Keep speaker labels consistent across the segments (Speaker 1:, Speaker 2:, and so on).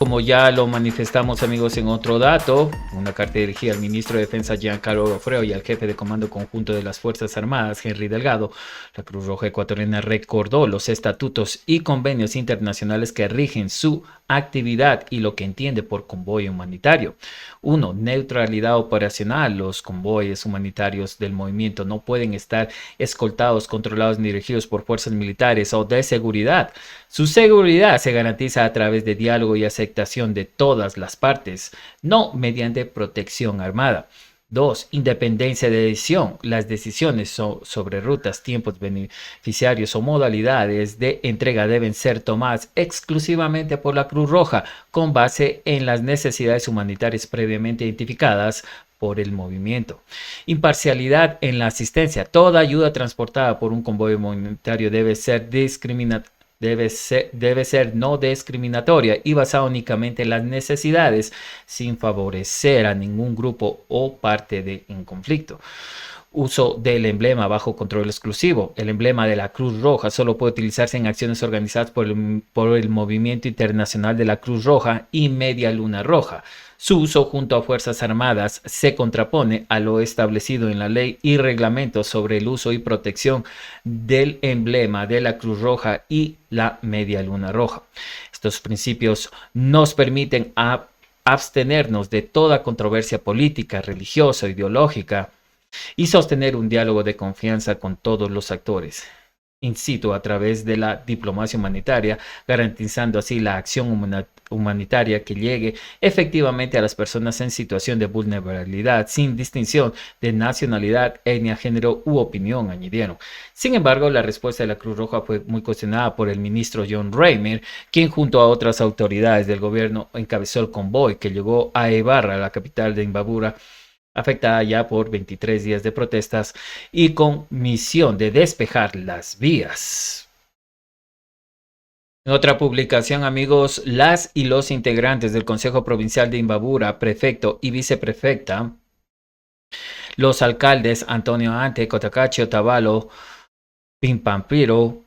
Speaker 1: Como ya lo manifestamos, amigos, en otro dato, una carta dirigida al ministro de Defensa Giancarlo Gofreo y al jefe de Comando Conjunto de las Fuerzas Armadas, Henry Delgado, la Cruz Roja Ecuatoriana recordó los estatutos y convenios internacionales que rigen su actividad y lo que entiende por convoy humanitario. 1. Neutralidad operacional. Los convoyes humanitarios del movimiento no pueden estar escoltados, controlados ni dirigidos por fuerzas militares o de seguridad. Su seguridad se garantiza a través de diálogo y aceptación de todas las partes, no mediante protección armada. 2. Independencia de decisión. Las decisiones sobre rutas, tiempos, beneficiarios o modalidades de entrega deben ser tomadas exclusivamente por la Cruz Roja, con base en las necesidades humanitarias previamente identificadas por el movimiento. Imparcialidad en la asistencia. Toda ayuda transportada por un convoy humanitario debe ser no discriminatoria y basada únicamente en las necesidades, sin favorecer a ningún grupo o parte en conflicto. Uso del emblema bajo control exclusivo. El emblema de la Cruz Roja solo puede utilizarse en acciones organizadas por el Movimiento Internacional de la Cruz Roja y Media Luna Roja. Su uso junto a Fuerzas Armadas se contrapone a lo establecido en la ley y reglamentos sobre el uso y protección del emblema de la Cruz Roja y la Media Luna Roja. Estos principios nos permiten abstenernos de toda controversia política, religiosa o ideológica y sostener un diálogo de confianza con todos los actores, in situ, a través de la diplomacia humanitaria, garantizando así la acción humanitaria que llegue efectivamente a las personas en situación de vulnerabilidad, sin distinción de nacionalidad, etnia, género u opinión, añadieron. Sin embargo, la respuesta de la Cruz Roja fue muy cuestionada por el ministro John Raymer, quien junto a otras autoridades del gobierno encabezó el convoy que llegó a Ibarra, la capital de Imbabura, afectada ya por 23 días de protestas y con misión de despejar las vías. En otra publicación, amigos, las y los integrantes del Consejo Provincial de Imbabura, prefecto y viceprefecta, los alcaldes Antonio Ante, Cotacachi, Otavalo, Pimpampiro,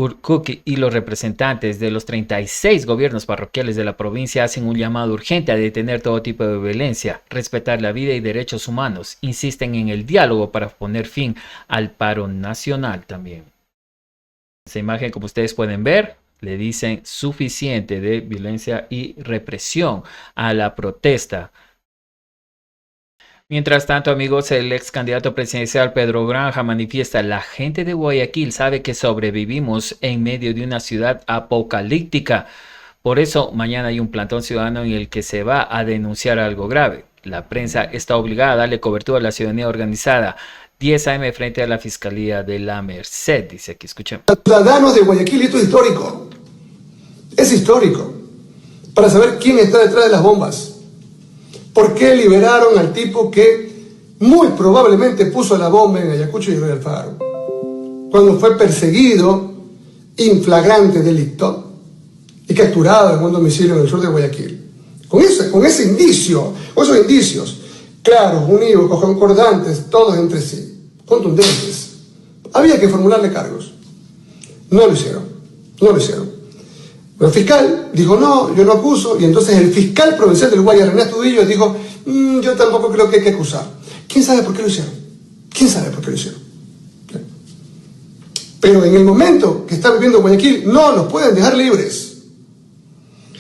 Speaker 1: Urcuqui y los representantes de los 36 gobiernos parroquiales de la provincia hacen un llamado urgente a detener todo tipo de violencia, respetar la vida y derechos humanos. Insisten en el diálogo para poner fin al paro nacional también. Esa imagen, como ustedes pueden ver, le dicen suficiente de violencia y represión a la protesta. Mientras tanto, amigos, el ex candidato presidencial Pedro Granja manifiesta: la gente de Guayaquil sabe que sobrevivimos en medio de una ciudad apocalíptica. Por eso, mañana hay un plantón ciudadano en el que se va a denunciar algo grave. La prensa está obligada a darle cobertura a la ciudadanía organizada. 10 a.m. frente a la Fiscalía de la Merced, dice aquí, escuchemos.
Speaker 2: Ciudadanos de Guayaquil, esto es histórico. Es histórico. Para saber quién está detrás de las bombas. ¿Por qué liberaron al tipo que muy probablemente puso la bomba en Ayacucho y Río Alfaro? Cuando fue perseguido in flagrante delito y capturado en un domicilio en el sur de Guayaquil. Con ese indicio, con esos indicios, claros, unívocos, concordantes, todos entre sí, contundentes, había que formularle cargos. No lo hicieron. El fiscal dijo: no, yo no acuso, y entonces el fiscal provincial del Guayas, René Astudillo, dijo: yo tampoco creo que hay que acusar. ¿Quién sabe por qué lo hicieron? Pero en el momento que está viviendo Guayaquil, no los pueden dejar libres.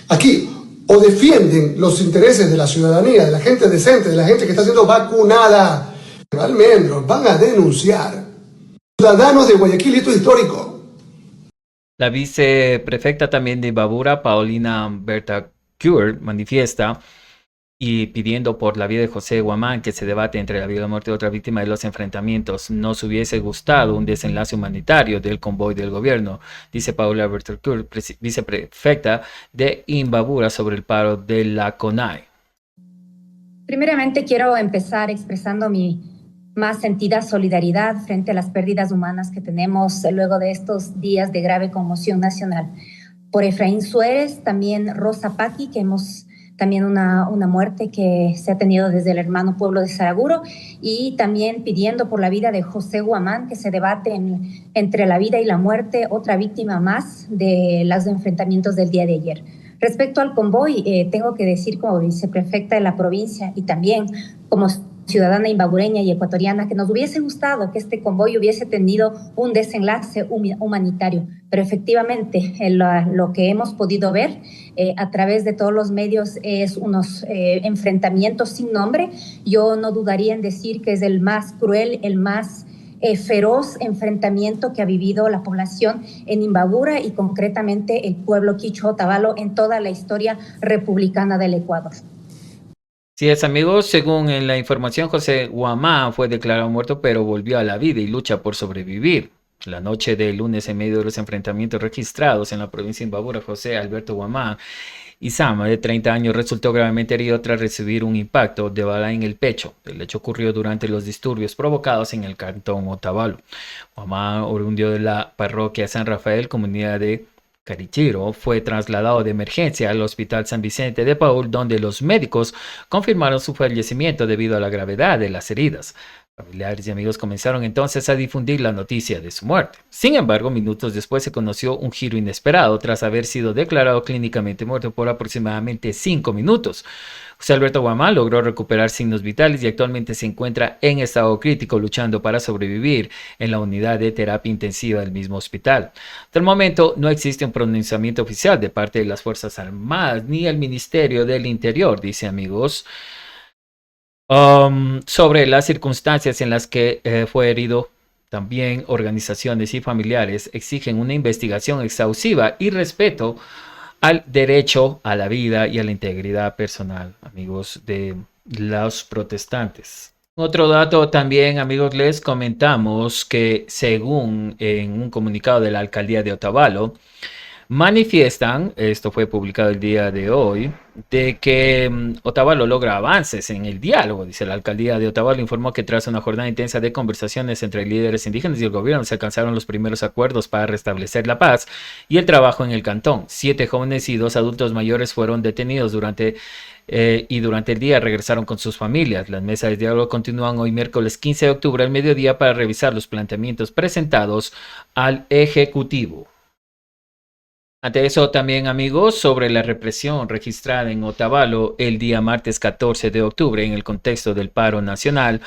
Speaker 2: Aquí, o defienden los intereses de la ciudadanía, de la gente decente, de la gente que está siendo vacunada. Almendros, van a denunciar. Ciudadanos de Guayaquil, esto es histórico.
Speaker 1: La viceprefecta también de Imbabura, Paulina Berta-Cure, manifiesta y pidiendo por la vida de José Guamán que se debate entre la vida y la muerte de otra víctima de los enfrentamientos. Nos hubiese gustado un desenlace humanitario del convoy del gobierno, dice Paula Berta-Cure, viceprefecta de Imbabura, sobre el paro de la CONAE.
Speaker 3: Primeramente quiero empezar expresando mi más sentida solidaridad frente a las pérdidas humanas que tenemos luego de estos días de grave conmoción nacional. Por Efraín Suárez, también Rosa Paqui, que hemos también una muerte que se ha tenido desde el hermano pueblo de Saraguro, y también pidiendo por la vida de José Guamán, que se debate entre la vida y la muerte, otra víctima más de los enfrentamientos del día de ayer. Respecto al convoy, tengo que decir como viceprefecta de la provincia y también como ciudadana imbabureña y ecuatoriana que nos hubiese gustado que este convoy hubiese tenido un desenlace humanitario, pero efectivamente lo que hemos podido ver a través de todos los medios es unos enfrentamientos sin nombre. Yo no dudaría en decir que es el más cruel, el más feroz enfrentamiento que ha vivido la población en Imbabura y concretamente el pueblo quichua Otavalo en toda la historia republicana del Ecuador.
Speaker 1: Sí es, amigos, según en la información, José Guamá fue declarado muerto, pero volvió a la vida y lucha por sobrevivir. La noche del lunes, en medio de los enfrentamientos registrados en la provincia de Imbabura, José Alberto Guamá Izama, de 30 años, resultó gravemente herido tras recibir un impacto de bala en el pecho. El hecho ocurrió durante los disturbios provocados en el cantón Otavalo. Guamá, oriundo de la parroquia San Rafael, comunidad de Carichiro, fue trasladado de emergencia al Hospital San Vicente de Paúl, donde los médicos confirmaron su fallecimiento debido a la gravedad de las heridas. Familiares y amigos comenzaron entonces a difundir la noticia de su muerte. Sin embargo, minutos después se conoció un giro inesperado tras haber sido declarado clínicamente muerto por aproximadamente 5 minutos. José Alberto Guamá logró recuperar signos vitales y actualmente se encuentra en estado crítico luchando para sobrevivir en la unidad de terapia intensiva del mismo hospital. Hasta el momento no existe un pronunciamiento oficial de parte de las Fuerzas Armadas ni el Ministerio del Interior, dice amigos, sobre las circunstancias en las que fue herido. También organizaciones y familiares exigen una investigación exhaustiva y respeto al derecho a la vida y a la integridad personal, amigos de los protestantes. Otro dato también, amigos, les comentamos que según en un comunicado de la alcaldía de Otavalo, manifiestan, esto fue publicado el día de hoy, de que Otavalo logra avances en el diálogo. Dice, la alcaldía de Otavalo informó que tras una jornada intensa de conversaciones entre líderes indígenas y el gobierno se alcanzaron los primeros acuerdos para restablecer la paz y el trabajo en el cantón. 7 jóvenes y 2 adultos mayores fueron detenidos durante el día regresaron con sus familias. Las mesas de diálogo continúan hoy miércoles 15 de octubre al mediodía para revisar los planteamientos presentados al Ejecutivo. Ante eso también, amigos, sobre la represión registrada en Otavalo el día martes 14 de octubre en el contexto del paro nacional,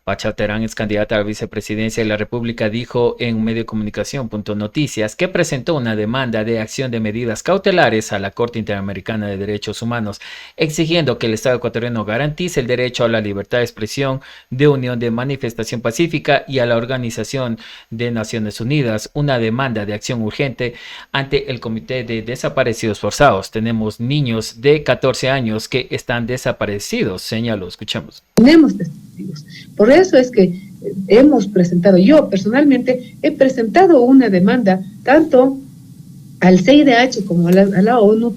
Speaker 1: Pacha Terán, ex candidata a la vicepresidencia de la República, dijo en un medio de comunicación Noticias que presentó una demanda de acción de medidas cautelares a la Corte Interamericana de Derechos Humanos, exigiendo que el Estado ecuatoriano garantice el derecho a la libertad de expresión, de unión, de manifestación pacífica y a la Organización de Naciones Unidas, una demanda de acción urgente ante el Comité de Desaparecidos Forzados. Tenemos niños de 14 años que están desaparecidos, señaló. Escuchemos.
Speaker 4: Tenemos testigos. Por eso es que hemos presentado, yo personalmente he presentado una demanda tanto al CIDH como a la ONU.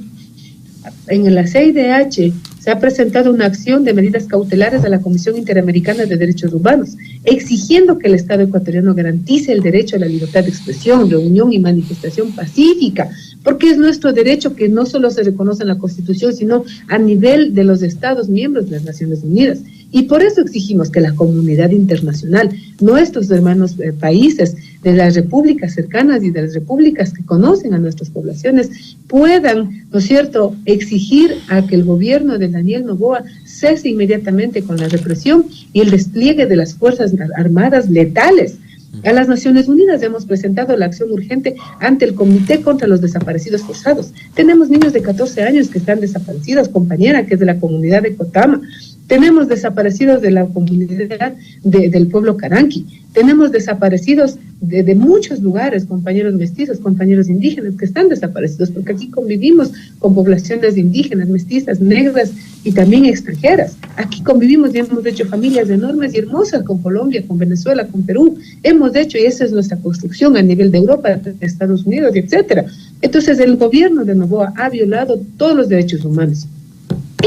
Speaker 4: En la CIDH se ha presentado una acción de medidas cautelares a la Comisión Interamericana de Derechos Humanos, exigiendo que el Estado ecuatoriano garantice el derecho a la libertad de expresión, reunión y manifestación pacífica, porque es nuestro derecho que no solo se reconoce en la Constitución, sino a nivel de los Estados miembros de las Naciones Unidas. Y por eso exigimos que la comunidad internacional, nuestros hermanos países de las repúblicas cercanas y de las repúblicas que conocen a nuestras poblaciones, puedan, ¿no es cierto?, exigir a que el gobierno de Daniel Noboa cese inmediatamente con la represión y el despliegue de las Fuerzas Armadas letales. A las Naciones Unidas hemos presentado la acción urgente ante el Comité contra los Desaparecidos Forzados. Tenemos niños de 14 años que están desaparecidos, compañera, que es de la comunidad de Cotama. Tenemos desaparecidos de la comunidad del pueblo Caranqui. Tenemos desaparecidos de muchos lugares, compañeros mestizos, compañeros indígenas que están desaparecidos, porque aquí convivimos con poblaciones indígenas, mestizas, negras y también extranjeras. Aquí convivimos y hemos hecho familias enormes y hermosas con Colombia, con Venezuela, con Perú. Hemos hecho, y esa es nuestra construcción a nivel de Europa, de Estados Unidos, etcétera. Entonces, el gobierno de Noboa ha violado todos los derechos humanos.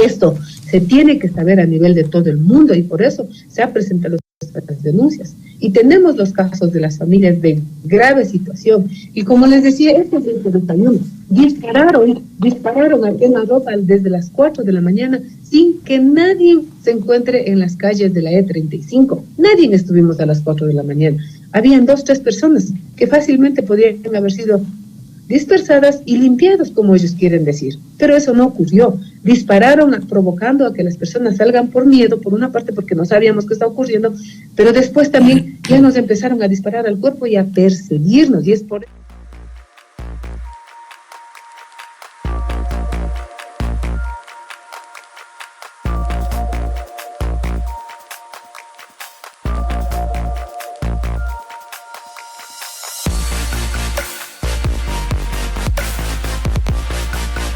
Speaker 4: Esto se tiene que saber a nivel de todo el mundo y por eso se han presentado estas denuncias. Y tenemos los casos de las familias de grave situación. Y como les decía, estos 21 dispararon aquí en Europa desde las 4 de la mañana sin que nadie se encuentre en las calles de la E35. Nadie estuvimos a las 4 de la mañana. Habían 2 o 3 personas que fácilmente podrían haber sido dispersadas y limpiados, como ellos quieren decir. Pero eso no ocurrió. Dispararon provocando a que las personas salgan por miedo, por una parte porque no sabíamos qué está ocurriendo, pero después también ya nos empezaron a disparar al cuerpo y a perseguirnos, y es por